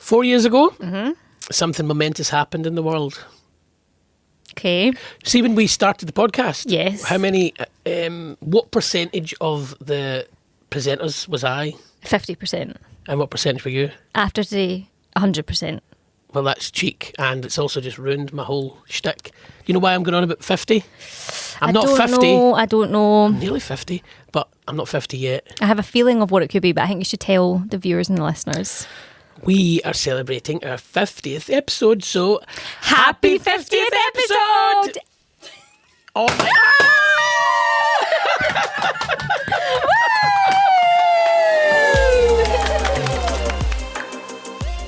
4 years ago, something momentous happened in the world. Okay. See, when we started the podcast, Yes. how many, what percentage of the presenters was I? 50%. And what percentage were you? After today, 100%. Well, that's cheek, and it's also just ruined my whole shtick. You know why I'm going on about 50? I'm not 50. I don't know. I'm nearly 50, but I'm not 50 yet. I have a feeling of what it could be, but I think you should tell the viewers and the listeners. We are celebrating our 50th episode, so Happy 50th episode! Oh my...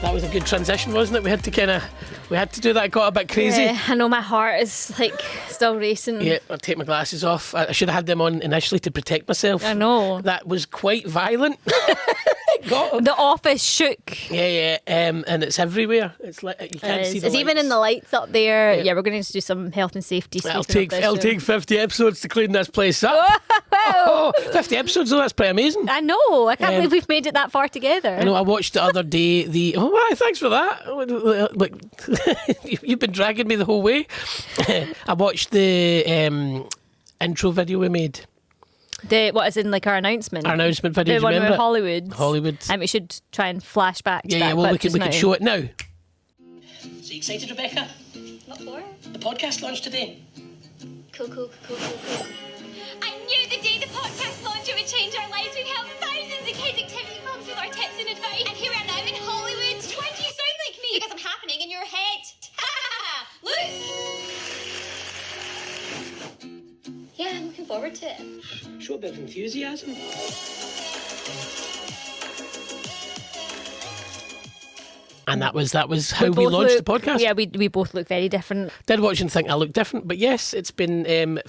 That was a good transition, wasn't it? We had to do that. It got a bit crazy. Yeah, I know my heart is like still racing. Yeah, I'll take my glasses off. I should have had them on initially to protect myself. I know. That was quite violent. The office shook. Yeah, and it's everywhere. It's like you can't see the It's even in the lights up there. Yeah, we're going to need to do some health and safety. I'll take 50 episodes to clean this place up. Oh, 50 episodes though, that's pretty amazing. I know. I can't believe we've made it that far together. I know. I watched the other day thanks for that. Like, you've been dragging me the whole way. I watched the intro video we made. What is in like our announcement? Our announcement video. The one remember with Hollywood. Hollywood. And we should try and flash back to that. Yeah. Well, we clip can show it now. So you excited, Rebecca? What for? The podcast launched today. Cool. I knew the day the podcast launch it would change our lives. We'd help thousands of kids activity clubs with our tips and advice. And here I am now in Hollywood. Why do you sound like me? Because I'm happening in your head. Look! Yeah, I'm looking forward to it. Show a bit of enthusiasm. And that was how we launched the podcast. Yeah, we both look very different. Did watch and think I look different, but yes, it's been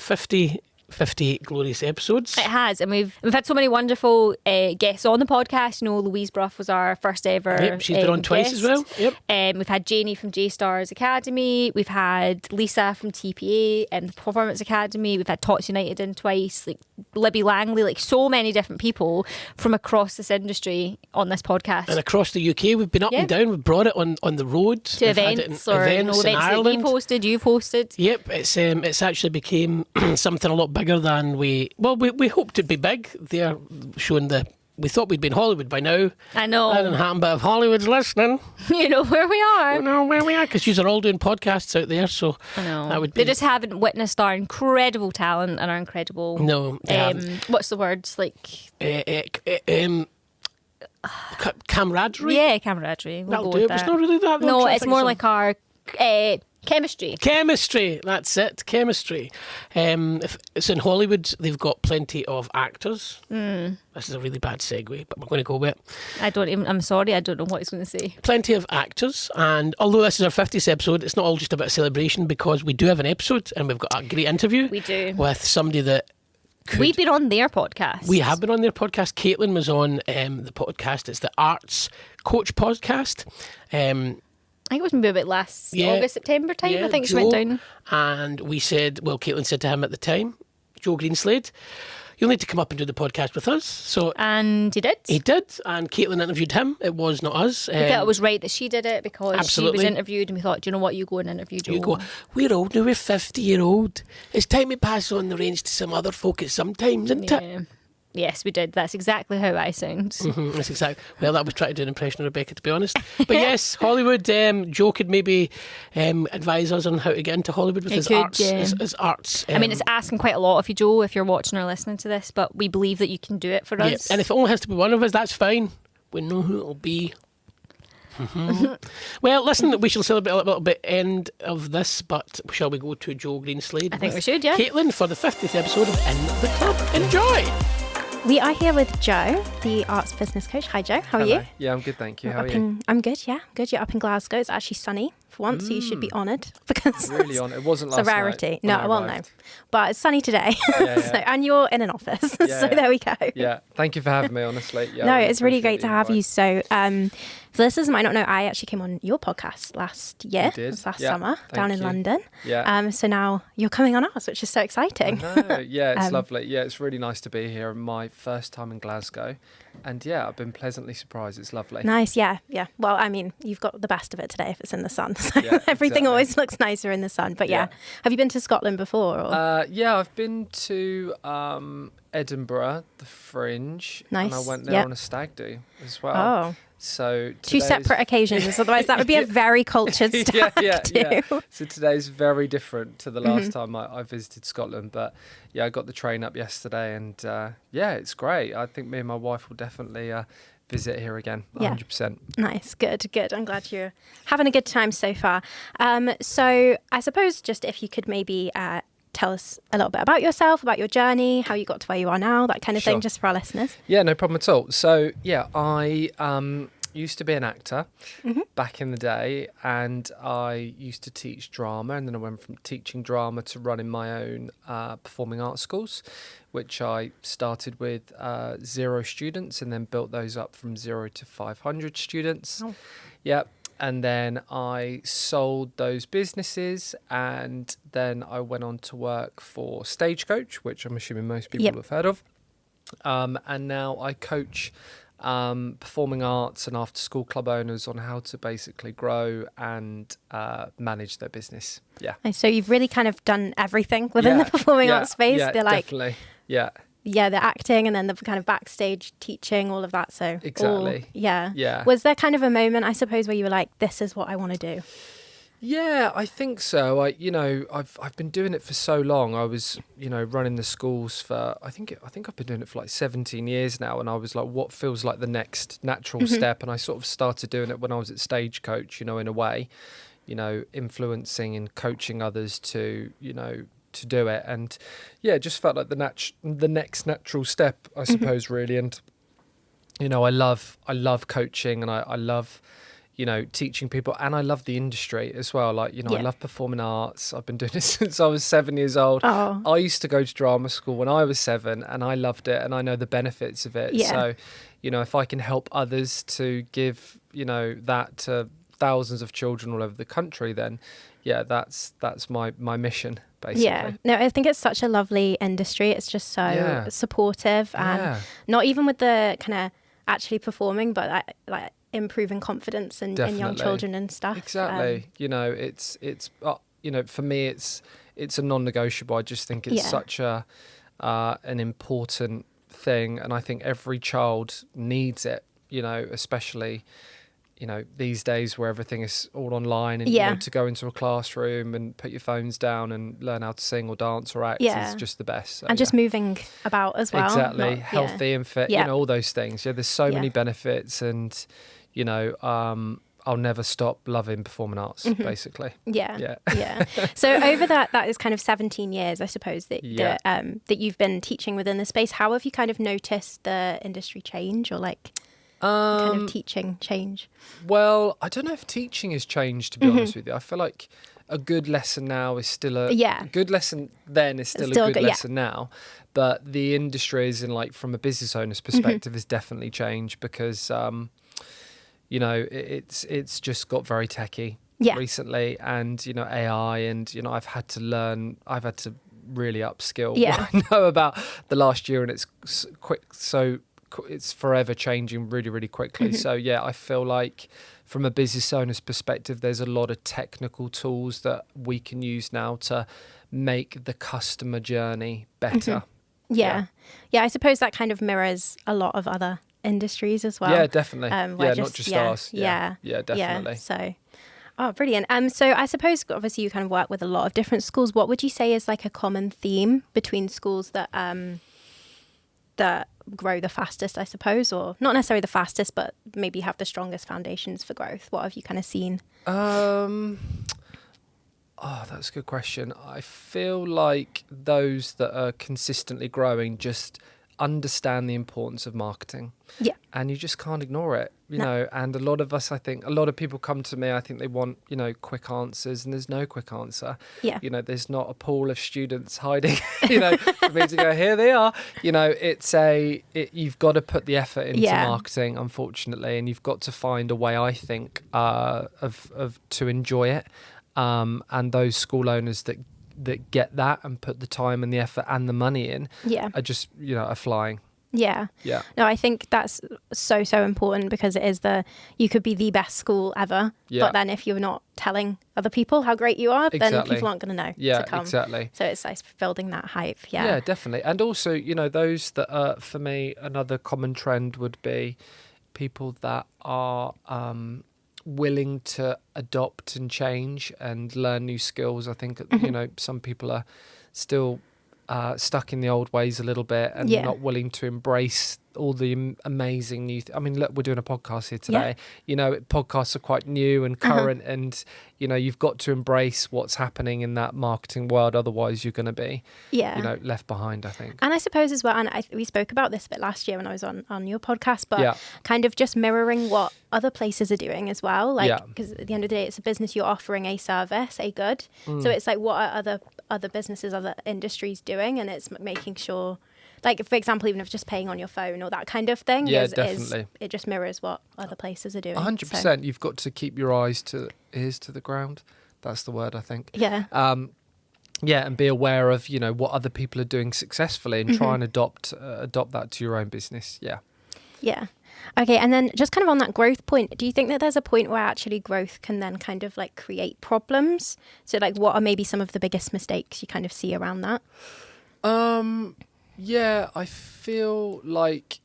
50 glorious episodes. It has, and we've had so many wonderful guests on the podcast. You know, Louise Bruff was our first ever. Yep, she's been on twice as well. Yep. We've had Janie from J Stars Academy. We've had Lisa from TPA and the Performance Academy. We've had Tots United in twice. Like Libby Langley, like so many different people from across this industry on this podcast. And across the UK, we've been up and down. We've brought it on the road to we've events had it in events in that Ireland. we've hosted. Yep, it's actually became something a lot bigger than we hoped it'd be big. They're showing we thought we'd been Hollywood by now. I know. That didn't happen, but if Hollywood's listening, you know where we are. you know where we are, because you're all doing podcasts out there. So I know. that would be. They just haven't witnessed our incredible talent and our incredible. No. They haven't. What's the words like? Camaraderie. Yeah, camaraderie. We'll That'll go do with it. that. It's not really that. No, it's more like our chemistry. Chemistry, that's it. Chemistry. If it's in Hollywood, they've got plenty of actors. This is a really bad segue, but we're going to go with it. I'm sorry, I don't know what he's going to say. Plenty of actors, and although this is our 50th episode, it's not all just about a celebration, because we do have an episode and we've got a great interview. We do. With somebody that we've been on their podcast. We have been on their podcast. Caitlin was on the podcast. It's the Arts Coach podcast. I think it was maybe about last August, September time. Yeah, I think she Joe, went down. And we said, Caitlin said to him at the time, Joe Greenslade, you'll need to come up and do the podcast with us. And he did. He did, and Caitlin interviewed him. It was not us. We thought it was right that she did it because she was interviewed, and we thought, do you know what, you go and interview Joe. You go, we're old now, we're 50-year-old. It's time we pass on the reins to some other folk at some time, isn't it? Yes, we did. That's exactly how I sound. That's exactly. Well, that was trying to do an impression of Rebecca, to be honest. But yes, Hollywood. Joe could maybe advise us on how to get into Hollywood with his arts. His arts. I mean, it's asking quite a lot of you, Joe, if you're watching or listening to this, but we believe that you can do it for us. And if it only has to be one of us, that's fine. We know who it'll be. Well, listen, we shall celebrate a little bit end of this, but shall we go to Joe Greenslade? I think we should, yeah. Caitlin for the 50th episode of In the Club. Enjoy! We are here with Joe, the arts business coach. Hi, Joe. How are you? Yeah, I'm good, thank you. How are you? I'm good, yeah. Good. You're up in Glasgow. It's actually sunny for once, so you should be honoured because really honoured. It wasn't last night. It's a rarity. No, well, no. But it's sunny today. Yeah. So, and you're in an office. So there we go. Yeah, thank you for having me, honestly. Yeah, no, really it's really great to have you. So For listeners who might not know, I actually came on your podcast last year. You did? It was last Yeah, summer down in thank you. London. Yeah. So now you're coming on ours, which is so exciting. Yeah, it's lovely. Yeah, it's really nice to be here. My first time in Glasgow. And yeah, I've been pleasantly surprised. It's lovely. Nice, yeah. Well, I mean, you've got the best of it today if it's in the sun. So Yeah, everything exactly. always looks nicer in the sun. But yeah. Have you been to Scotland before? Or? Yeah, I've been to Edinburgh, the Fringe. Nice, And I went there yep. on a stag do as well. Oh, So two today's- separate occasions. Otherwise, that would be a very cultured stag yeah. do. So today's very different to the last time I visited Scotland. But yeah, I got the train up yesterday and yeah, it's great. I think me and my wife will definitely visit here again, 100%. Nice, good. I'm glad you're having a good time so far. So I suppose just if you could maybe tell us a little bit about yourself, about your journey, how you got to where you are now, that kind of Sure. thing, just for our listeners. Yeah, no problem at all. So yeah, I used to be an actor back in the day, and I used to teach drama, and then I went from teaching drama to running my own performing arts schools, which I started with 0 students and then built those up from 0 to 500 students. Oh. Yep. And then I sold those businesses, and then I went on to work for Stagecoach, which I'm assuming most people have heard of. And now I coach performing arts and after school club owners on how to basically grow and manage their business. Yeah. And so you've really kind of done everything within the performing arts space. Yeah, They're like, definitely. Yeah. yeah, the acting and then the kind of backstage teaching, all of that. So Exactly. Yeah. Was there kind of a moment, I suppose, where you were like, this is what I want to do? Yeah, I think so. I've been doing it for so long. I was, running the schools for I think I've been doing it for like 17 years now, and I was like, what feels like the next natural step? And I sort of started doing it when I was at Stagecoach, in a way, influencing and coaching others to do it, and yeah, it just felt like the next natural step, I suppose, really. And I love coaching, and I love teaching people, and I love the industry as well. Like, I love performing arts. I've been doing it since I was 7 years old. Oh. I used to go to drama school when I was 7, and I loved it, and I know the benefits of it. Yeah. So, if I can help others to give, that to thousands of children all over the country, then yeah, that's my mission, basically. Yeah, no, I think it's such a lovely industry. It's just so supportive, and not even with the kind of actually performing, but like improving confidence in young children and stuff. Exactly. It's for me, it's a non-negotiable. I just think it's such an important thing, and I think every child needs it. Especially these days where everything is all online, and to go into a classroom and put your phones down and learn how to sing or dance or act is just the best. So, and just moving about as well. Exactly. Healthy and fit, all those things. Yeah, there's so many benefits, and I'll never stop loving performing arts, basically. Yeah. So over that is kind of 17 years, I suppose, that you've been teaching within the space. How have you kind of noticed the industry change, or like kind of teaching change? Well, I don't know if teaching has changed, to be honest with you. I feel like a good lesson now is still a good lesson then is still a good lesson now. But the industry is from a business owner's perspective has definitely changed, because it's just got very techy recently, and AI, and I've had to really upskill what I know about the last year, and it's quick, so it's forever changing really, really quickly. So yeah, I feel like from a business owner's perspective, there's a lot of technical tools that we can use now to make the customer journey better. Yeah, I suppose that kind of mirrors a lot of other industries as well. Yeah, definitely. Not just ours. Yeah, definitely. So, brilliant. So I suppose obviously you kind of work with a lot of different schools. What would you say is like a common theme between schools that that grow the fastest, I suppose, or not necessarily the fastest, but maybe have the strongest foundations for growth? What have you kind of seen? That's a good question. I feel like those that are consistently growing just understand the importance of marketing. Yeah. And you just can't ignore it, you No. know. And a lot of us, I think, a lot of people come to me, I think they want, you know, quick answers, and there's no quick answer. Yeah. You know, there's not a pool of students hiding, you know, for me to go, here they are. You know, you've got to put the effort into Yeah. marketing, unfortunately, and you've got to find a way, I think, of to enjoy it. And those school owners that get that and put the time and the effort and the money in Yeah. are just, you know, are flying. Yeah. Yeah. No, I think that's so important, because it is you could be the best school ever, Yeah. but then if you're not telling other people how great you are, then Exactly. people aren't going to know Yeah, to come. exactly. So it's like building that hype. Yeah, Yeah. definitely. And also, you know, those that are, for me, another common trend would be people that are willing to adopt and change and learn new skills. I think, you know, some people are still stuck in the old ways a little bit and Yeah. not willing to embrace all the amazing new I mean, look, we're doing a podcast here today. You know, podcasts are quite new and current, and you know, you've got to embrace what's happening in that marketing world, otherwise you're going to be Yeah. you know, left behind, I think. And I suppose as well, and we spoke about this a bit last year when I was on your podcast, but Yeah. kind of just mirroring what other places are doing as well. Like, Yeah. because at the end of the day, it's a business, you're offering a service, a good. So it's like, what are other businesses, other industries doing? And it's making sure, like, for example, even if just paying on your phone or that kind of thing, Yeah, definitely. it just mirrors what other places are doing. 100%. You've got to keep your ears to the ground. That's the word, I think. Yeah. Yeah, and be aware of, you know, what other people are doing successfully, and try and adopt that to your own business. Yeah. Yeah. Okay. And then just kind of on that growth point, do you think that there's a point where actually growth can then kind of like create problems? So like, what are maybe some of the biggest mistakes you kind of see around that? Yeah, I feel like,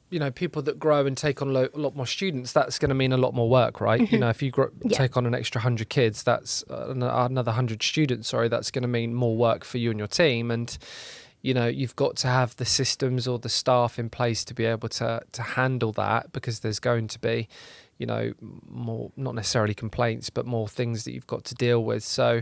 you know, people that grow and take on a lot more students, that's going to mean a lot more work, right? You know, if you take on an extra 100 kids, that's another 100 students, that's going to mean more work for you and your team. And, you know, you've got to have the systems or the staff in place to be able to handle that, because there's going to be, you know, more, not necessarily complaints, but more things that you've got to deal with. So,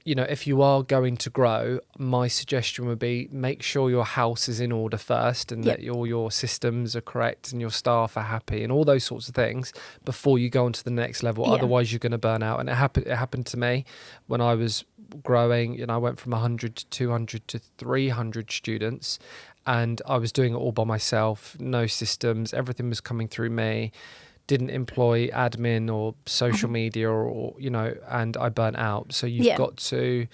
you know, if you are going to grow, my suggestion would be make sure your house is in order first, and that all your systems are correct and your staff are happy and all those sorts of things before you go on to the next level. Yeah. Otherwise, you're going to burn out. And it happened to me when I was growing. You know, I went from 100 to 200 to 300 students, and I was doing it all by myself, no systems, everything was coming through me. Didn't employ admin or social media or you know, and I burnt out. So you've got to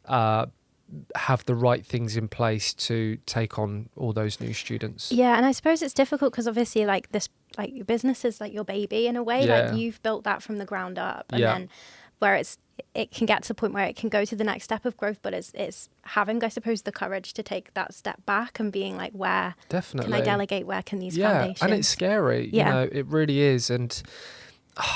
have the right things in place to take on all those new students. Yeah. And I suppose it's difficult because obviously like this, like your business is like your baby in a way, Yeah. like you've built that from the ground up, and Yeah. then where it can get to the point where it can go to the next step of growth, but it's having, I suppose, the courage to take that step back and being like, where Definitely. can I delegate? Where can these foundations? And it's scary. Yeah. You know, it really is. And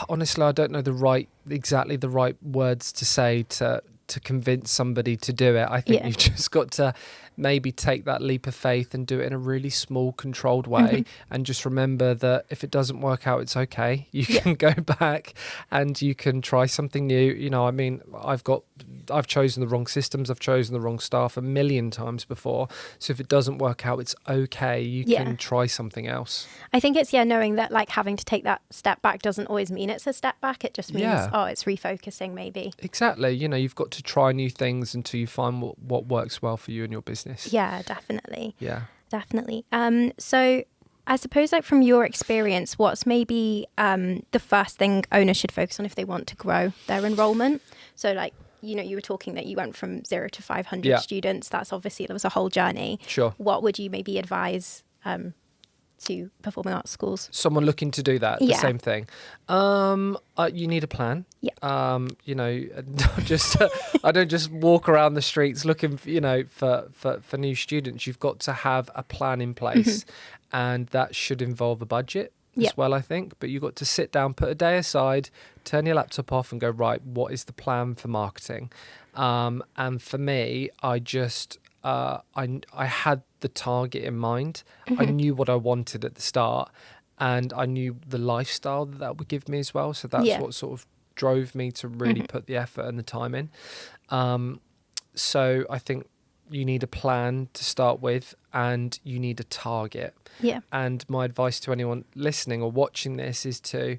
honestly, I don't know exactly the right words to say to convince somebody to do it. I think you've just got to maybe take that leap of faith and do it in a really small, controlled way. And just remember that if it doesn't work out, it's okay. You can go back and you can try something new. You know, I mean, I've chosen the wrong systems. I've chosen the wrong staff a million times before. So if it doesn't work out, it's okay. You can try something else. I think it's, knowing that like having to take that step back doesn't always mean it's a step back. It just means, it's refocusing maybe. Exactly. You know, you've got to try new things until you find what works well for you and your business. Yeah, definitely. Yeah. Definitely. So I suppose like from your experience, what's maybe the first thing owners should focus on if they want to grow their enrollment? So like, you know, you were talking that you went from 0 to 500 students. That's obviously, there was a whole journey. Sure. What would you maybe advise to performing arts schools? Someone looking to do that, the same thing. You need a plan. Yeah. You know, I don't just walk around the streets looking, for new students. You've got to have a plan in place, and that should involve a budget as well, I think. But you've got to sit down, put a day aside, turn your laptop off, and go, right, what is the plan for marketing? And for me, I just I had the target in mind. I knew what I wanted at the start, and I knew the lifestyle that would give me as well. So that's what sort of drove me to really put the effort and the time in. So I think you need a plan to start with, and you need a target. Yeah. And my advice to anyone listening or watching this is to,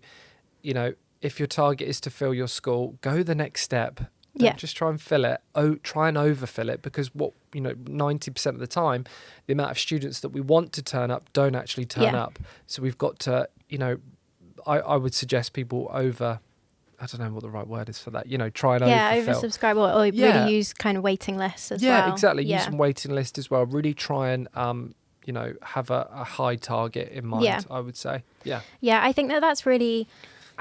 you know, if your target is to fill your school, go the next step. Don't just try and fill it. Try and overfill it, because 90% of the time, the amount of students that we want to turn up don't actually turn up. So we've got to, I would suggest people I don't know what the right word is for that. Try and overfill. Oversubscribe or really use kind of waiting lists as well. Yeah, exactly. Use some waiting list as well. Really try and, have a high target in mind, I would say. Yeah. Yeah, I think that's really...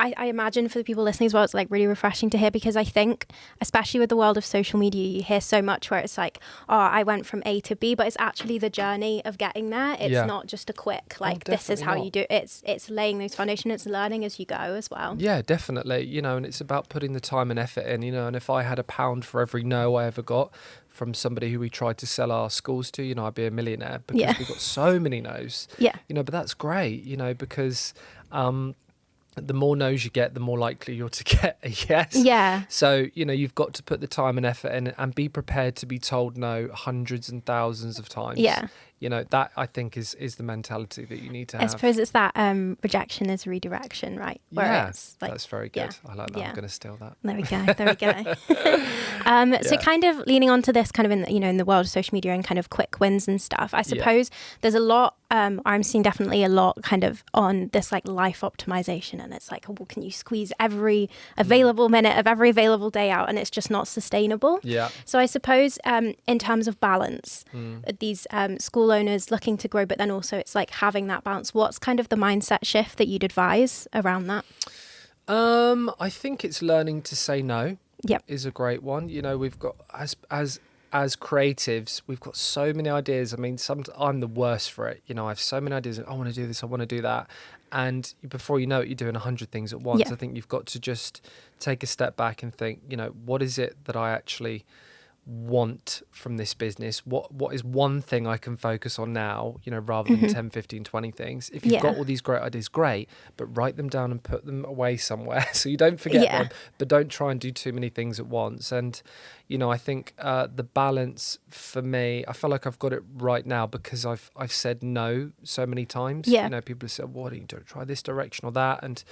I imagine for the people listening as well, it's like really refreshing to hear, because I think, especially with the world of social media, you hear so much where it's like, oh, I went from A to B, but it's actually the journey of getting there. It's not just a quick, this is how you do it. It's laying those foundations, it's learning as you go as well. Yeah, definitely. And it's about putting the time and effort in, and if I had £1 for every no I ever got from somebody who we tried to sell our schools to, I'd be a millionaire, because we got so many no's. Yeah. But that's great, because... the more no's you get, the more likely you're to get a yes. Yeah. So, you've got to put the time and effort in, and be prepared to be told no hundreds and thousands of times. Yeah. That I think is the mentality that you need to have. I suppose it's that rejection is redirection, right? Where it's like, that's very good. I like that. I'm going to steal that. There we go. So kind of leaning onto this kind of in the world of social media and kind of quick wins and stuff, I suppose there's a lot, I'm seeing definitely a lot kind of on this like life optimization, and it's like, well, can you squeeze every available minute of every available day out, and it's just not sustainable. Yeah. So I suppose in terms of balance, these school owners looking to grow, but then also it's like having that balance. What's kind of the mindset shift that you'd advise around that? I think it's learning to say no. Yep. Is a great one. We've got as creatives, we've got so many ideas. I mean, I'm the worst for it. I have so many ideas. I want to do this. I want to do that. And before you know it, you're doing 100 things at once. Yeah. I think you've got to just take a step back and think, what is it that I actually want from this business? What is one thing I can focus on now, rather than 10, 15, 20 things. If you've got all these great ideas, great, but write them down and put them away somewhere so you don't forget them, but don't try and do too many things at once. And I think the balance for me, I feel like I've got it right now, because I've said no so many times. People have said, what do you do, try this direction or that, and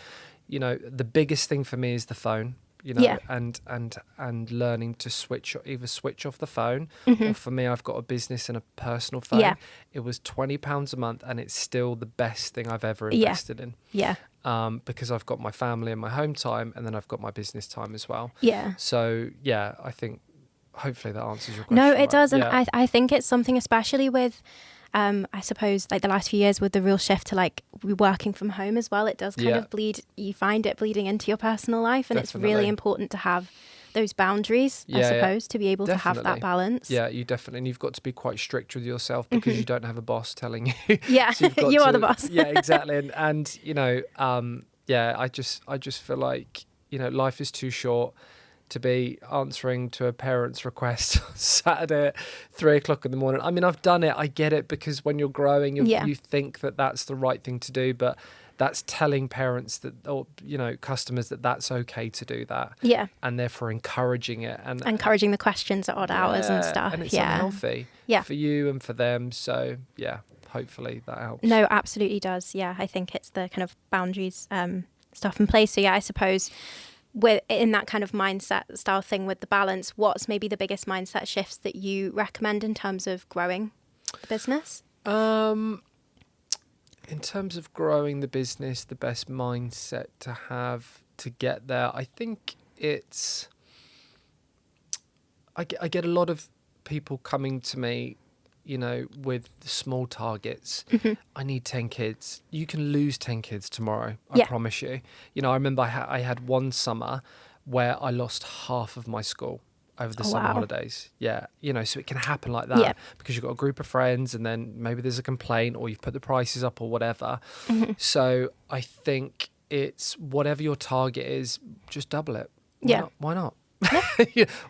the biggest thing for me is the phone. And learning to switch off the phone, or for me, I've got a business and a personal phone. Yeah. It was £20 a month, and it's still the best thing I've ever invested in. Yeah. Because I've got my family and my home time, and then I've got my business time as well. Yeah. So I think hopefully that answers your question. No, it does, and Yeah. I think it's something, especially with. I suppose like the last few years with the real shift to like working from home as well, it does kind of bleed. You find it bleeding into your personal life, and Definitely. it's really important to have those boundaries, I suppose, to be able to have that balance. Yeah, you definitely, and you've got to be quite strict with yourself, because you don't have a boss telling you. Yeah, So you've got you are the boss. Yeah, exactly, and I just feel like life is too short to be answering to a parent's request on Saturday at 3:00 in the morning. I mean, I've done it. I get it, because when you're growing, you think that that's the right thing to do, but that's telling parents that, or customers, that that's okay to do that. Yeah. And therefore encouraging it and encouraging the questions at odd hours and stuff. And it's unhealthy. Yeah. For you and for them. So hopefully that helps. No, absolutely does. Yeah, I think it's the kind of boundaries stuff in place. So I suppose. In that kind of mindset style thing with the balance, what's maybe the biggest mindset shifts that you recommend in terms of growing the business? In terms of growing the business, the best mindset to have to get there, I think it's... I get a lot of people coming to me, with small targets. I need 10 kids. You can lose 10 kids tomorrow. I promise you. I remember I had one summer where I lost half of my school over the summer holidays. Yeah. So it can happen like that because you've got a group of friends, and then maybe there's a complaint, or you've put the prices up or whatever. So I think it's whatever your target is, just double it. Why not?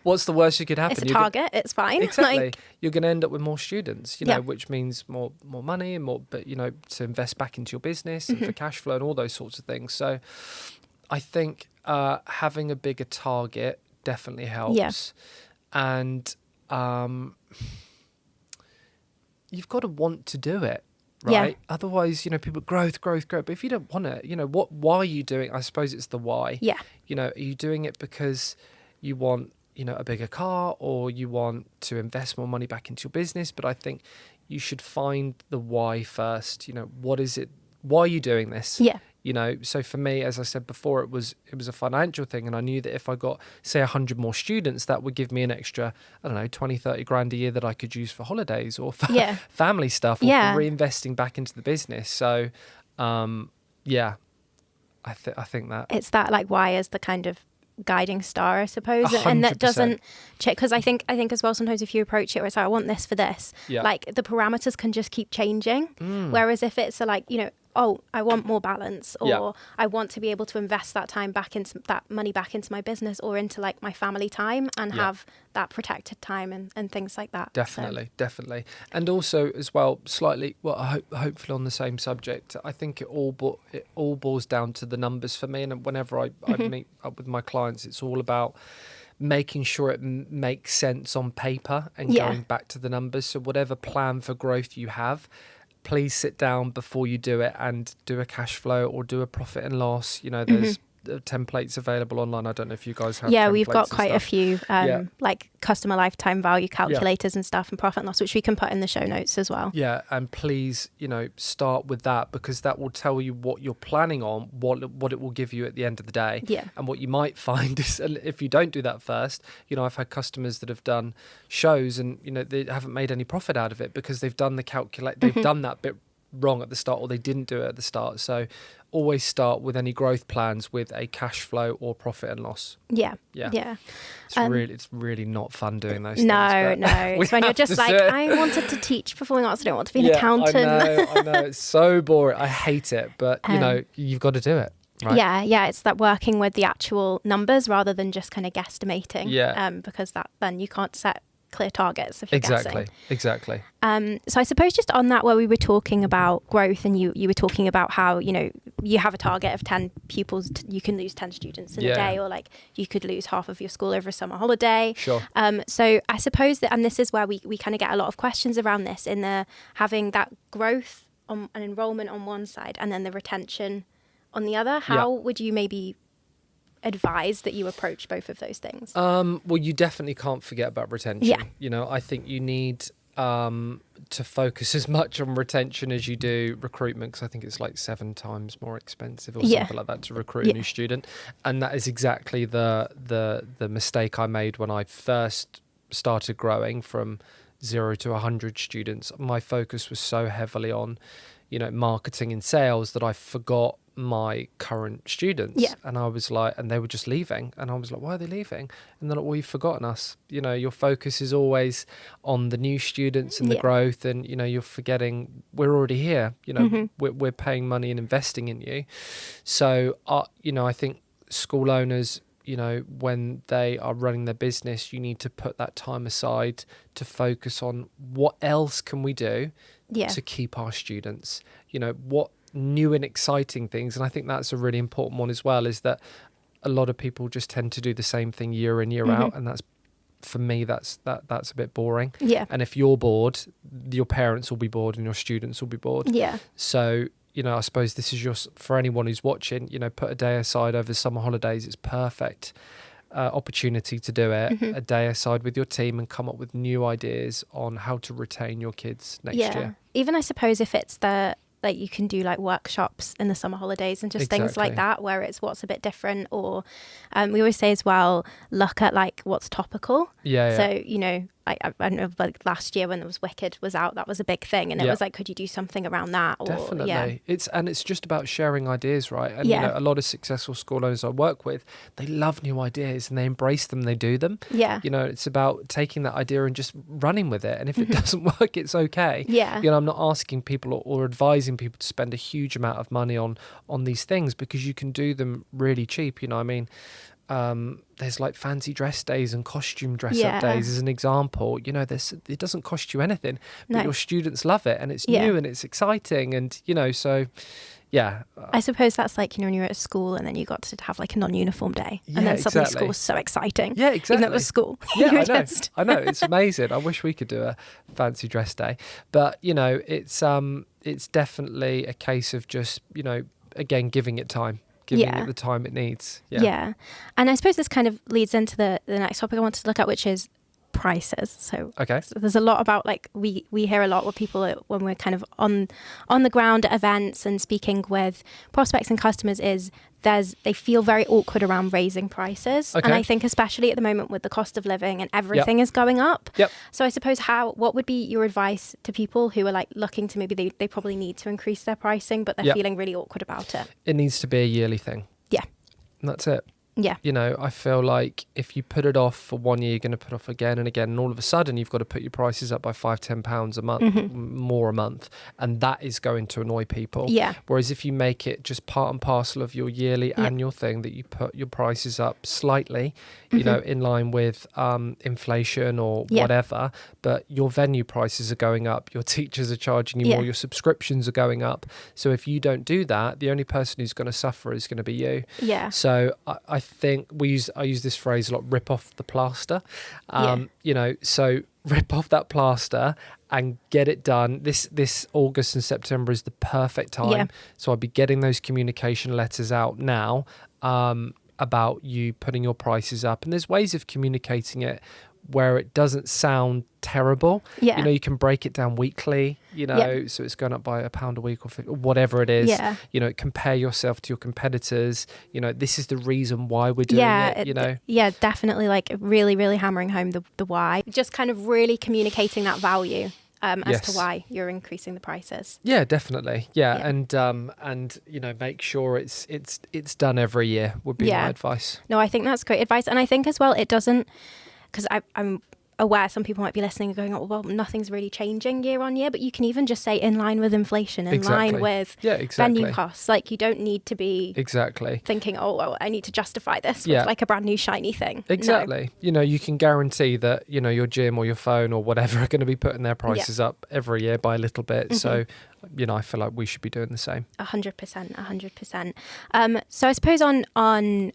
What's the worst that could happen? It's a target. It's fine. Exactly. You're going to end up with more students, which means more money and more, but to invest back into your business and for cash flow and all those sorts of things. So I think having a bigger target definitely helps. And you've got to want to do it. Yeah. Right. Otherwise, people growth. But if you don't want it, why are you doing? I suppose it's the why. Yeah. Are you doing it because you want, a bigger car, or you want to invest more money back into your business? But I think you should find the why first. What is it? Why are you doing this? Yeah. So for me, as I said before, it was a financial thing. And I knew that if I got, say, 100 more students, that would give me an extra, 20, 30 grand a year that I could use for holidays or for family stuff, or for reinvesting back into the business. So, I think that it's that like why is the kind of guiding star, I suppose. And that 100%. doesn't check, because I think as well, sometimes if you approach it where it's like, I want this for this, like the parameters can just keep changing. Whereas if it's oh, I want more balance, or I want to be able to invest that time back into that money back into my business, or into like my family time, and have that protected time and things like that. Definitely. And also as well, slightly, hopefully on the same subject, I think it all boils down to the numbers for me. And whenever I meet up with my clients, it's all about making sure it makes sense on paper and going back to the numbers. So whatever plan for growth you have, please sit down before you do it and do a cash flow or do a profit and loss. There's templates available online. I don't know if you guys have. Yeah, we've got quite a few like customer lifetime value calculators and stuff, and profit and loss, which we can put in the show notes as well. Yeah, and please, start with that, because that will tell you what you're planning on, what it will give you at the end of the day. Yeah. And what you might find is, if you don't do that first, I've had customers that have done shows and they haven't made any profit out of it because they've done they've done that bit wrong at the start, or they didn't do it at the start. So always start with any growth plans with a cash flow or profit and loss. Yeah. It's really not fun doing those things. No. It's when you're just like, I wanted to teach performing arts, I don't want to be an accountant. I know. It's so boring. I hate it, but you've got to do it. Right? Yeah, it's that working with the actual numbers rather than just kind of guesstimating. Because then you can't set clear targets if you're guessing. Exactly. So I suppose just on that, where we were talking about growth, and you were talking about how you have a target of 10 pupils, you can lose 10 students in a day, or like you could lose half of your school over a summer holiday. Sure. So I suppose that, and this is where we kind of get a lot of questions around this, in the having that growth on an enrollment on one side and then the retention on the other. How would you maybe advise that you approach both of those things? Well, you definitely can't forget about retention. I think you need to focus as much on retention as you do recruitment, because I think it's like 7 times more expensive or something like that to recruit a new student. And that is exactly the mistake I made when I first started growing from 0 to 100 students. My focus was so heavily on marketing and sales that I forgot my current students. And I was like, and they were just leaving, and I was like, why are they leaving? And they're like, well, you've forgotten us. Your focus is always on the new students and the growth, and you're forgetting we're already here. We're paying money and investing in you. So I think school owners, when they are running their business, you need to put that time aside to focus on what else can we do to keep our students, what new and exciting things. And I think that's a really important one as well, is that a lot of people just tend to do the same thing year in, year out, and that's, for me, that's a bit boring. And if you're bored, your parents will be bored and your students will be bored. So I suppose this is for anyone who's watching, put a day aside over summer holidays. It's perfect opportunity to do it. A day aside with your team and come up with new ideas on how to retain your kids next year. Even I suppose if it's like you can do like workshops in the summer holidays and just things like that, where it's what's a bit different, or we always say as well, look at like what's topical. So like I don't know, like last year when there was Wicked was out, that was a big thing, and it was like, could you do something around that? Or, definitely. It's just about sharing ideas, right? And a lot of successful school owners I work with, they love new ideas and they embrace them, they do them. It's about taking that idea and just running with it, and if it doesn't work, it's okay. I'm not asking people or advising people to spend a huge amount of money on these things, because you can do them really cheap. There's like fancy dress days and costume dress up days as an example. It doesn't cost you anything, but your students love it, and it's new and it's exciting, and so yeah. I suppose that's like, when you were at school and then you got to have like a non-uniform day, Yeah, and then suddenly exactly. school was so exciting. Yeah, Even though it was school. Yeah, You were I know. just- I know. It's amazing. I wish we could do a fancy dress day, but it's definitely a case of just again giving it time, giving Yeah. it the time it needs. Yeah. And I suppose this kind of leads into the next topic I wanted to look at, which is prices. So Okay. there's a lot about like we hear a lot with people when we're kind of on the ground at events and speaking with prospects and customers is they feel very awkward around raising prices. Okay. And I think especially at the moment with the cost of living and everything is going up. Yep. So I suppose what would be your advice to people who are like looking to maybe they probably need to increase their pricing, but they're Yep. feeling really awkward about it? It needs to be a yearly thing. Yeah. And that's it. Yeah. I feel like if you put it off for 1 year, you're going to put off again and again, and all of a sudden you've got to put your prices up by £5-10 a month, more a month, and that is going to annoy people. Yeah. Whereas if you make it just part and parcel of your yearly annual thing, that you put your prices up slightly, in line with inflation or whatever, but your venue prices are going up, your teachers are charging you more, your subscriptions are going up. So if you don't do that, the only person who's going to suffer is going to be you. Yeah. So I think I use this phrase a lot, rip off the plaster. So rip off that plaster and get it done. This August and September is the perfect time. Yeah. So I'll be getting those communication letters out now about you putting your prices up. And there's ways of communicating it where it doesn't sound terrible. Yeah. You can break it down weekly, so it's going up by £1 a week or whatever it is. Yeah. Compare yourself to your competitors. This is the reason why we're doing it, Yeah, definitely like really, really hammering home the why. Just kind of really communicating that value as to why you're increasing the prices. Yeah, definitely. Yeah. And make sure it's done every year would be my advice. No, I think that's great advice. And I think as well, it doesn't, because I'm aware some people might be listening and going, oh, well, nothing's really changing year on year, but you can even just say in line with inflation, in line with venue costs. Like you don't need to be thinking, oh, well, I need to justify this with like a brand new shiny thing. Exactly. No. You can guarantee that, your gym or your phone or whatever are going to be putting their prices up every year by a little bit. So, I feel like we should be doing the same. 100%. So I suppose on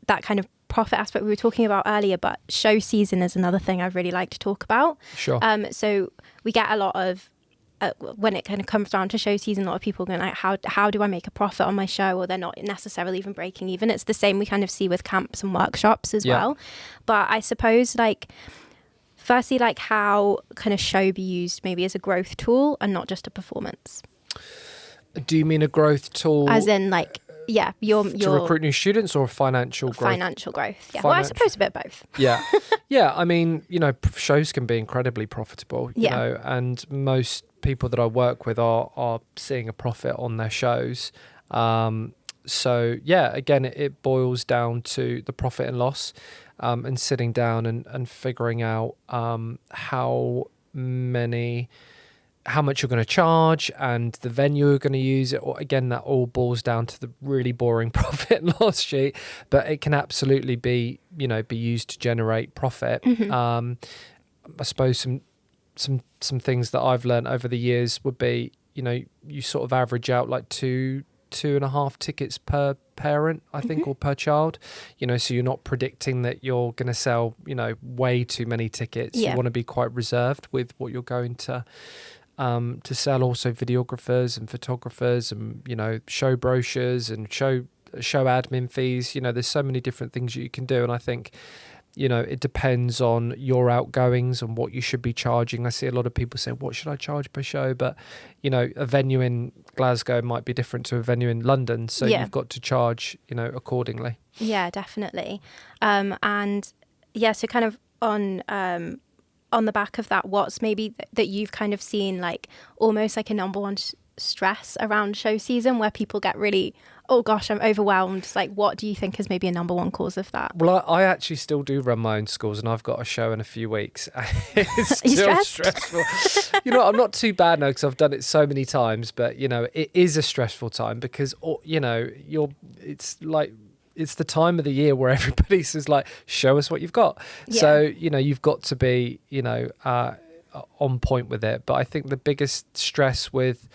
that kind of profit aspect we were talking about earlier, but show season is another thing I'd really like to talk about. Sure. So we get a lot of when it kind of comes down to show season, a lot of people going like, how do I make a profit on my show? Or they're not necessarily even breaking even. It's the same we kind of see with camps and workshops as well. But I suppose firstly, how can a show be used maybe as a growth tool and not just a performance? Do you mean a growth tool? As in your to recruit new students or financial growth? Financial growth. Yeah. Well, I suppose a bit of both. Yeah. I mean, shows can be incredibly profitable, and most people that I work with are seeing a profit on their shows. So again, it boils down to the profit and loss, and sitting down and figuring out how much you're going to charge and the venue you're going to use it. Or again, that all boils down to the really boring profit and loss sheet, but it can absolutely be used to generate profit. I suppose some things that I've learned over the years would be, you sort of average out like 2.5 tickets per parent, I think, or per child, so you're not predicting that you're going to sell, way too many tickets. You want to be quite reserved with what you're going to sell. Also videographers and photographers and, show brochures and show admin fees. There's so many different things you can do. And I think, it depends on your outgoings and what you should be charging. I see a lot of people say, what should I charge per show? But, a venue in Glasgow might be different to a venue in London. So you've got to charge, accordingly. Yeah, definitely. So kind of on the back of that, what's maybe that you've kind of seen almost a number one stress around show season where people get really, oh gosh, I'm overwhelmed. What do you think is maybe a number one cause of that? Well, I actually still do run my own schools and I've got a show in a few weeks. It's still stressful. I'm not too bad now because I've done it so many times, but it is a stressful time because it's the time of the year where everybody says show us what you've got. So you've got to be on point with it. But I think the biggest stress with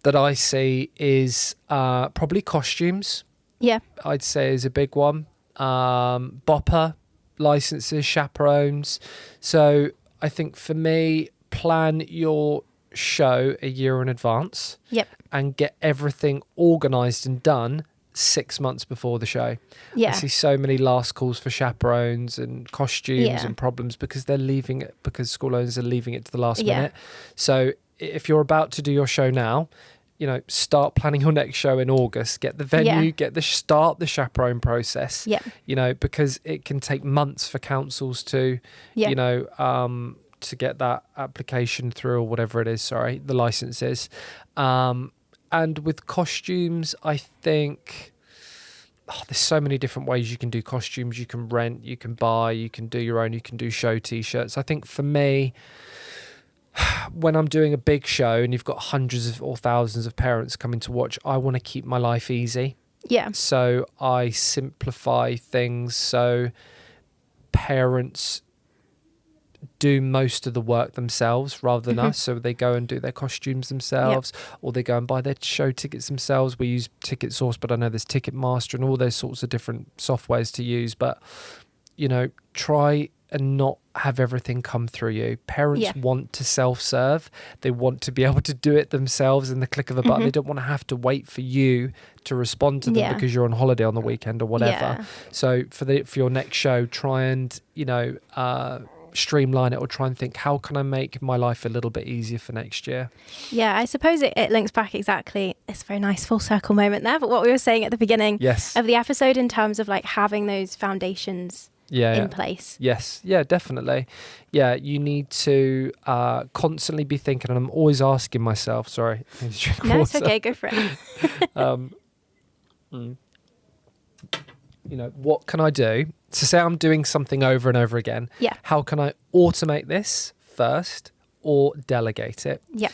that I see is probably costumes. Yeah. I'd say is a big one. Bopper, licenses, chaperones. So I think for me, plan your show a year in advance. Yep. And get everything organised and done 6 months before the show. Yeah. I see so many last calls for chaperones and costumes Yeah. and problems because they're leaving it, because school owners are leaving it to the last Yeah. minute. So if you're about to do your show now, start planning your next show in August. Get the venue, start the chaperone process. Yeah. Because it can take months for councils to, to get that application through or whatever it is. The licenses. And with costumes, I think there's so many different ways you can do costumes. You can rent, you can buy, you can do your own, you can do show T-shirts. I think for me, when I'm doing a big show and you've got hundreds or thousands of parents coming to watch, I want to keep my life easy. Yeah. So I simplify things so parents do most of the work themselves rather than us. So they go and do their costumes themselves, or they go and buy their show tickets themselves. We use Ticket Source, but I know there's Ticketmaster and all those sorts of different softwares to use. But, try and not have everything come through you. Parents want to self-serve. They want to be able to do it themselves in the click of a button. They don't want to have to wait for you to respond to them because you're on holiday on the weekend or whatever. Yeah. So for your next show, try and, streamline it, or try and think, how can I make my life a little bit easier for next year? Yeah, I suppose it links back exactly. It's a very nice full circle moment there, but what we were saying at the beginning of the episode in terms of like having those foundations in place. Yes, yeah, definitely. Yeah, you need to constantly be thinking, and I'm always asking myself, sorry. I need to drink No, water. it's okay, go for it. What can I do? So say I'm doing something over and over again. Yeah. How can I automate this first or delegate it? Yep.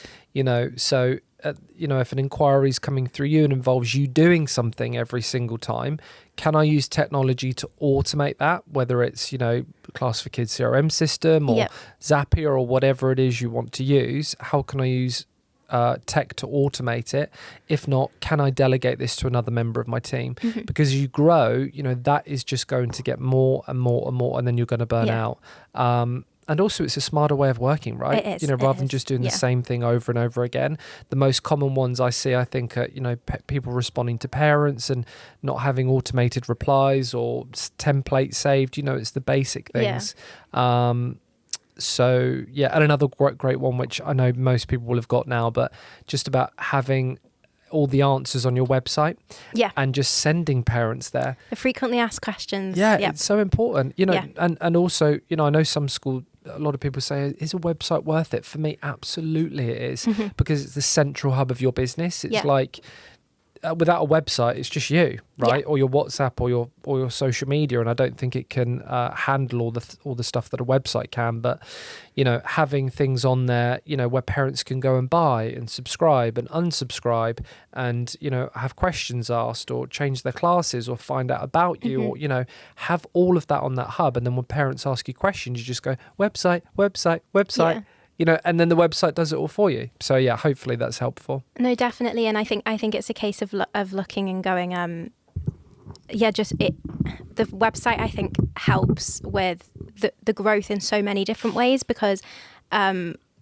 So, if an inquiry is coming through you and involves you doing something every single time, can I use technology to automate that? Whether it's, Class for Kids CRM system or Zapier or whatever it is you want to use, how can I use tech to automate it? If not, can I delegate this to another member of my team? Because as you grow, that is just going to get more and more and more, and then you're going to burn out. And also it's a smarter way of working, right? It is, Rather than just doing the same thing over and over again. The most common ones I see, I think, are, people responding to parents and not having automated replies or templates saved. It's the basic things. So, and another great one, which I know most people will have got now, but just about having all the answers on your website and just sending parents there. The frequently asked questions. It's so important, and also, I know some school, a lot of people say, is a website worth it? For me, absolutely it is, because it's the central hub of your business. It's like, without a website, it's just you, right? Or your WhatsApp or your social media, and I don't think it can handle all the stuff that a website can. But having things on there, where parents can go and buy and subscribe and unsubscribe, and have questions asked or change their classes or find out about you, or have all of that on that hub. And then when parents ask you questions, you just go website. And then the website does it all for you. So hopefully that's helpful. No, definitely. And I think it's a case of looking and going, the website I think helps with the growth in so many different ways, because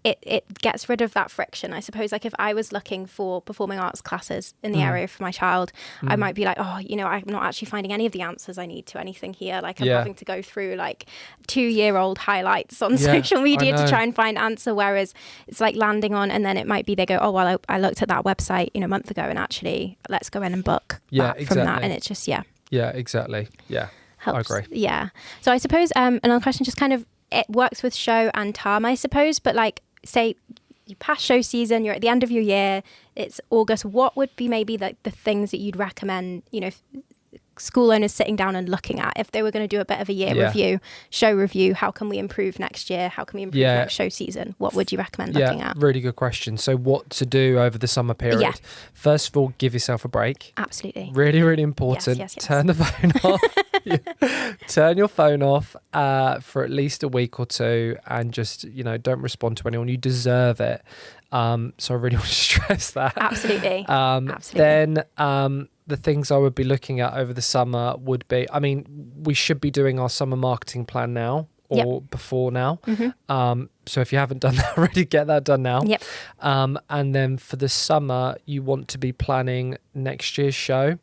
it gets rid of that friction. I suppose, like if I was looking for performing arts classes in the area for my child, I might be like, I'm not actually finding any of the answers I need to anything here. Like I'm having to go through like 2-year-old highlights on social media to try and find answer. Whereas it's like landing on, and then it might be they go, oh, well, I looked at that website, a month ago, and actually let's go in and book from that. And it's just, Yeah, exactly. Yeah, helps. I agree. Yeah. So I suppose another question, just kind of, it works with show and term, I suppose, but like, say you pass show season, you're at the end of your year, it's August, what would be maybe the things that you'd recommend, school owners sitting down and looking at if they were going to do a bit of a year review, show review? How can we improve next year? How can we improve next show season? What would you recommend looking at? Really good question. So what to do over the summer period? First of all, give yourself a break. Absolutely. Really, really important. Yes. Turn the phone off. turn your phone off for at least a week or two, and just, you know, don't respond to anyone. You deserve it. So I really want to stress that. Absolutely. Then the things I would be looking at over the summer would be, I mean, we should be doing our summer marketing plan now, or before now. So if you haven't done that already, get that done now. Yep. And then for the summer, you want to be planning next year's show.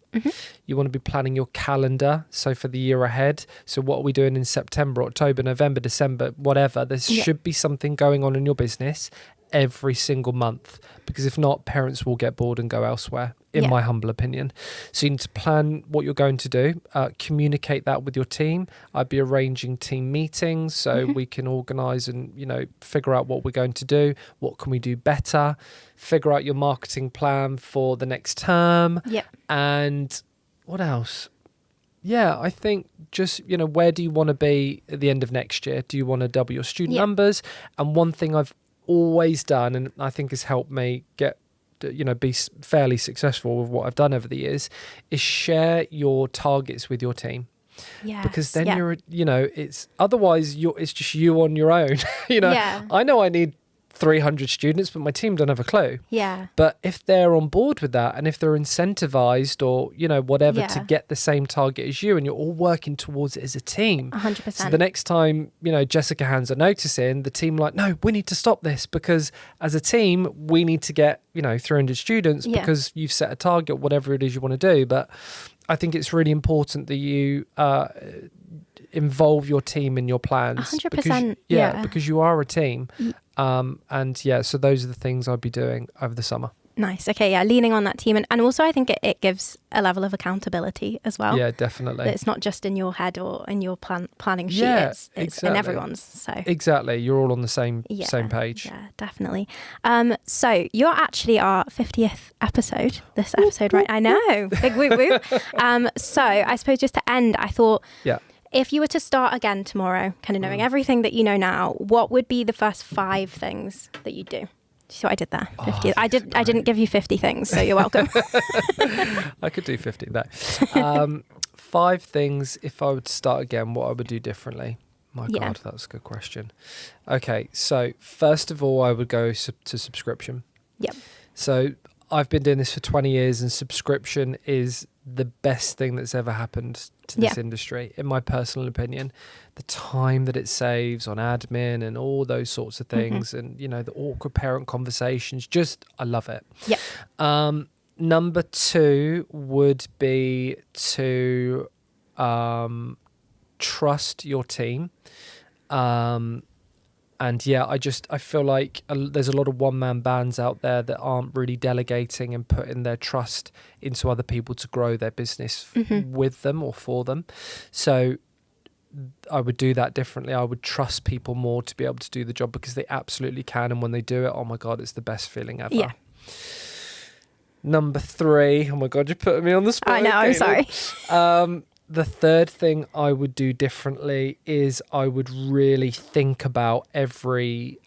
You want to be planning your calendar. So for the year ahead. So what are we doing in September, October, November, December, whatever. There should be something going on in your business every single month, because if not, parents will get bored and go elsewhere, in my humble opinion. So you need to plan what you're going to do, communicate that with your team. I'd be arranging team meetings so we can organise and, you know, figure out what we're going to do, what can we do better, figure out your marketing plan for the next term. And what else? Yeah, I think just, you know, where do you want to be at the end of next year? Do you want to double your student numbers? And one thing I've always done, and I think has helped me get, you know, be fairly successful with what I've done over the years, is share your targets with your team. Because then you're, you know, it's otherwise it's just you on your own. You know, I know I need 300 students, but my team don't have a clue. But if they're on board with that, and if they're incentivized, or, you know, whatever, to get the same target as you, and you're all working towards it as a team, 100%. so the next time, you know, Jessica hands are noticing, the team like, no, we need to stop this, because as a team we need to get, you know, 300 students because you've set a target, whatever it is you want to do. But I think it's really important that you involve your team in your plans. 100%. Because you are a team. And yeah, so those are the things I'd be doing over the summer. Nice. Okay, yeah, leaning on that team. And also I think it gives a level of accountability as well. Yeah, definitely. That it's not just in your head or in your planning sheet. It's exactly. in everyone's. So exactly. You're all on the same page. Yeah, definitely. So you're actually our 50th episode, this episode, right? I know. Big woo woo. So I suppose just to end, I thought, if you were to start again tomorrow, kind of knowing everything that you know now, what would be the first 5 things that you'd do? See what I did there? 50. I didn't give you 50 things, so you're welcome. I could do 50. No. 5 things, if I would start again, what I would do differently. My God, that's a good question. Okay, so first of all, I would go to subscription. Yep. So I've been doing this for 20 years, and subscription is the best thing that's ever happened to this industry, in my personal opinion. The time that it saves on admin and all those sorts of things, and, you know, the awkward parent conversations, just, I love it. Yep. Number 2 would be to trust your team. And yeah, I feel like there's a lot of one-man bands out there that aren't really delegating and putting their trust into other people to grow their business with them or for them. So I would do that differently. I would trust people more to be able to do the job, because they absolutely can. And when they do it, oh my God, it's the best feeling ever. Yeah. Number 3, oh my God, you're putting me on the spot. I know, I'm sorry. The third thing I would do differently is I would really think about every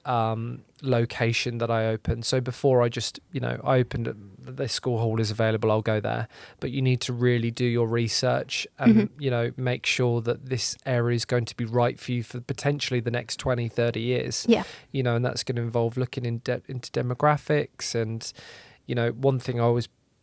location that I open. So before I just, you know, I opened this school hall is available, I'll go there. But you need to really do your research and, you know, make sure that this area is going to be right for you for potentially the next 20, 30 years. Yeah. You know, and that's going to involve looking into demographics. And, you know, one thing I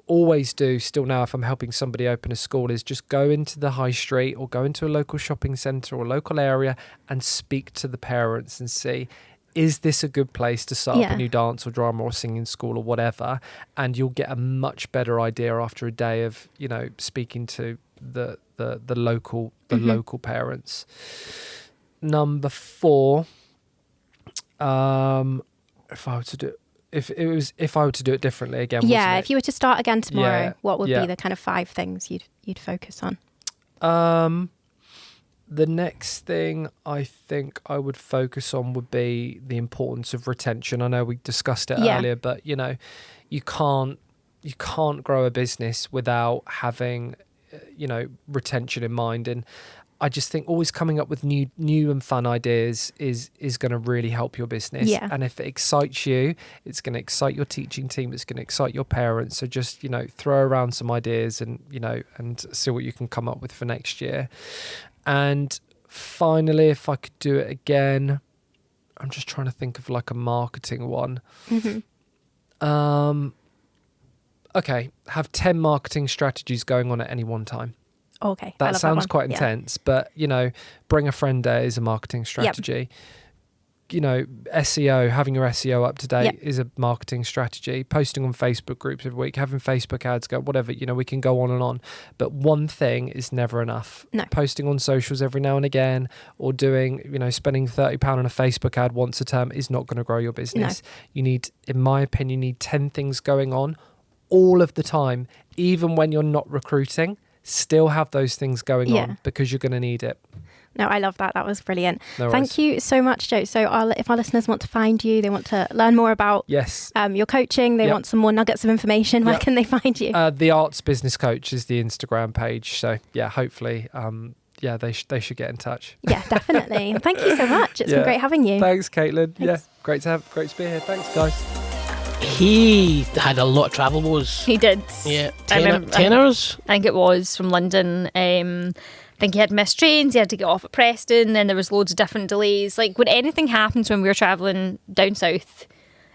always do still now, if I'm helping somebody open a school, is just go into the high street or go into a local shopping centre or local area and speak to the parents and see, is this a good place to start up a new dance or drama or singing school or whatever? And you'll get a much better idea after a day of, you know, speaking to the local parents. Number 4, if I were to do it differently again. Yeah, if you were to start again tomorrow, what would be the kind of 5 things you'd focus on? The next thing I think I would focus on would be the importance of retention. I know we discussed it earlier, but you know, you can't grow a business without having, you know, retention in mind. And I just think always coming up with new and fun ideas is going to really help your business. Yeah. And if it excites you, it's going to excite your teaching team. It's going to excite your parents. So just, you know, throw around some ideas and, you know, and see what you can come up with for next year. And finally, if I could do it again, I'm just trying to think of like a marketing one. Okay, have 10 marketing strategies going on at any one time. Okay. That sounds quite intense, but bring a friend day is a marketing strategy. SEO, having your SEO up to date is a marketing strategy. Posting on Facebook groups every week, having Facebook ads go, whatever, we can go on and on. But one thing is never enough. No. Posting on socials every now and again, or doing, spending £30 on a Facebook ad once a term is not going to grow your business. No. You need, in my opinion, 10 things going on all of the time, even when you're not recruiting. Still have those things going on because you're going to need it. No, I love that. That was brilliant. No Thank you so much, Joe. So if our listeners want to find you, they want to learn more about your coaching, they want some more nuggets of information, where can they find you? The Arts Business Coach is the Instagram page. So hopefully, they should get in touch. Yeah, definitely. Thank you so much. It's been great having you. Thanks, Caitlin. Thanks. Yeah, great to be here. Thanks, guys. He had a lot of travel woes. He did. Yeah, 10 hours? I think it was, from London. I think he had missed trains, he had to get off at Preston, and there was loads of different delays. Like, when anything happens when we were travelling down south,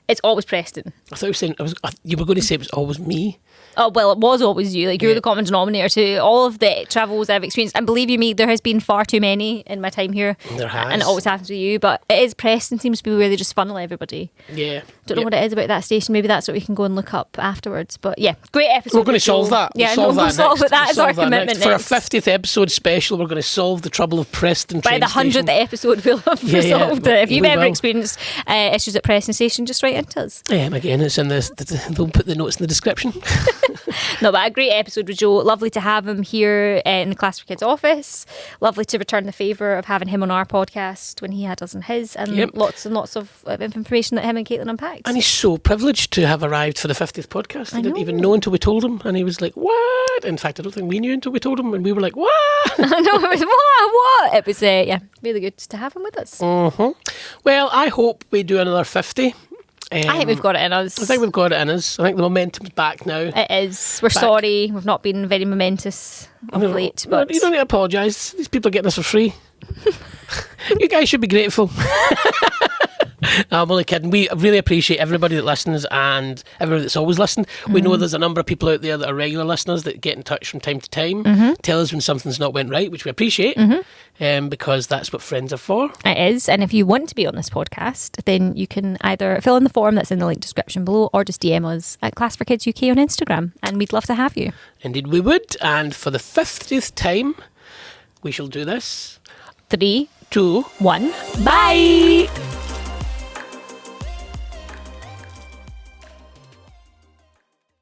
it's always Preston. I thought you were saying, you were going to say it was always me. Oh, well, it was always you. Like, you're the common denominator to all of the travels I've experienced. And believe you me, there has been far too many in my time here. There has. And it always happens with you. But it is, Preston seems to be where they just funnel everybody. Yeah. Don't know what it is about that station. Maybe that's what we can go and look up afterwards. But yeah, great episode. We're going to solve that. Yeah, we'll solve that. That is our commitment. For our 50th episode special, we're going to solve the trouble of Preston By train the 100th station. episode, we'll have resolved it. If you've we ever will. experienced issues at Preston Station, just write into us. Again, it's in they'll put the notes in the description. No, but a great episode with Joe. Lovely to have him here in the Class for Kids office. Lovely to return the favour of having him on our podcast when he had us on his, and lots and lots of information that him and Caitlin unpacked. And he's so privileged to have arrived for the 50th podcast. He didn't even know until we told him, and he was like, what? In fact, I don't think we knew until we told him, and we were like, what? I know, it was what? It was really good to have him with us. Well, I hope we do another 50. I think we've got it in us. I think we've got it in us. I think the momentum's back now. It is. We're sorry. We've not been very momentous of late. But you don't need to apologise. These people are getting this for free. You guys should be grateful. I'm only kidding. We really appreciate everybody that listens and everybody that's always listened. We know there's a number of people out there that are regular listeners that get in touch from time to time, tell us when something's not went right, which we appreciate, because that's what friends are for. It is. And if you want to be on this podcast, then you can either fill in the form that's in the link description below, or just DM us at Class for Kids UK on Instagram, and we'd love to have you. Indeed we would. And for the 50th time, we shall do this. 3, 2, 1, bye!